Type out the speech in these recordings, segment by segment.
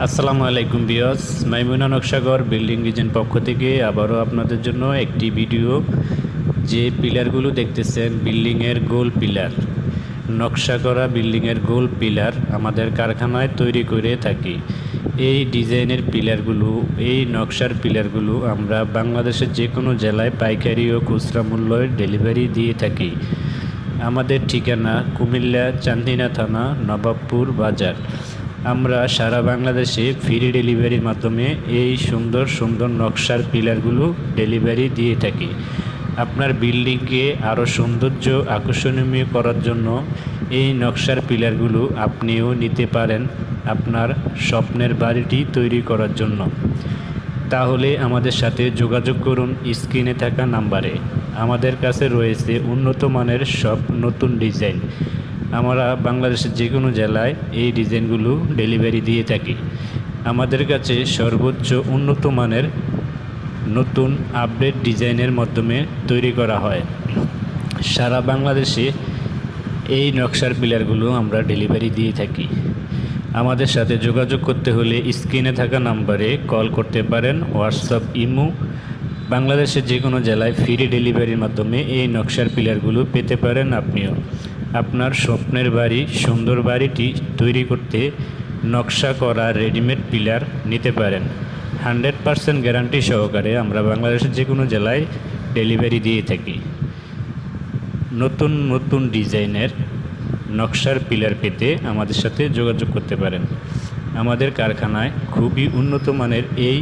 আসসালামু আলাইকুম বিয়স, মাইমুনা নকশাগর বিল্ডিং ডিজাইন পক্ষ থেকে আবারও আপনাদের জন্য একটি ভিডিও। যে পিলারগুলো দেখতেছেন বিল্ডিংয়ের গোল পিলার, নকশা করা বিল্ডিংয়ের গোল পিলার আমাদের কারখানায় তৈরি করে থাকি। এই ডিজাইনের পিলারগুলো, এই নকশার পিলারগুলো আমরা বাংলাদেশের যে কোনো জেলায় পাইকারি ও খুচরা মূল্যে ডেলিভারি দিয়ে থাকি। আমাদের ঠিকানা কুমিল্লা চান্দিনা থানা, নবাবপুর বাজার। আমরা সারা বাংলাদেশে ফ্রি ডেলিভারির মাধ্যমে এই সুন্দর সুন্দর নকশার পিলারগুলো ডেলিভারি দিয়ে থাকি। আপনার বিল্ডিংকে আরও সৌন্দর্য আকর্ষণীয় করার জন্য এই নকশার পিলারগুলো আপনিও নিতে পারেন আপনার স্বপ্নের বাড়িটি তৈরি করার জন্য। তাহলে আমাদের সাথে যোগাযোগ করুন স্ক্রিনে থাকা নাম্বারে। আমাদের কাছে রয়েছে উন্নত মানের সব নতুন ডিজাইন। আমরা বাংলাদেশের যে কোনো জেলায় এই ডিজাইনগুলো ডেলিভারি দিয়ে থাকি। আমাদের কাছে সর্বোচ্চ উন্নত মানের নতুন আপডেট ডিজাইনের মাধ্যমে তৈরি করা হয়। সারা বাংলাদেশে এই নকশার পিলারগুলো আমরা ডেলিভারি দিয়ে থাকি। আমাদের সাথে যোগাযোগ করতে হলে স্ক্রিনে থাকা নাম্বারে কল করতে পারেন, হোয়াটসঅ্যাপ, ইমো। বাংলাদেশের যে কোনো জেলায় ফ্রি ডেলিভারির মাধ্যমে এই নকশার পিলারগুলো পেতে পারেন আপনিও। আপনার স্বপ্নের বাড়ি, সুন্দর বাড়িটি তৈরি করতে নকশা করা রেডিমেড পিলার নিতে পারেন। 100% গ্যারান্টি সহকারে আমরা বাংলাদেশের যে কোনো জেলায় ডেলিভারি দিয়ে থাকি। নতুন নতুন ডিজাইনের নকশার পিলার পেতে আমাদের সাথে যোগাযোগ করতে পারেন। আমাদের কারখানায় খুবই উন্নত মানের এই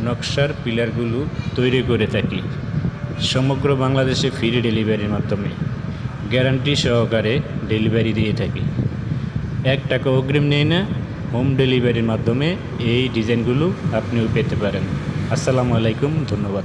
নকশার পিলারগুলো তৈরি করে থাকি। সমগ্র বাংলাদেশে ফ্রি ডেলিভারির মাধ্যমে গ্যারান্টি সহকারে ডেলিভারি দিয়ে থাকি। 1 টাকা অগ্রিম নেই না, হোম ডেলিভারির মাধ্যমে এই ডিজাইনগুলো আপনিও পেতে পারেন। আসসালামু আলাইকুম, ধন্যবাদ।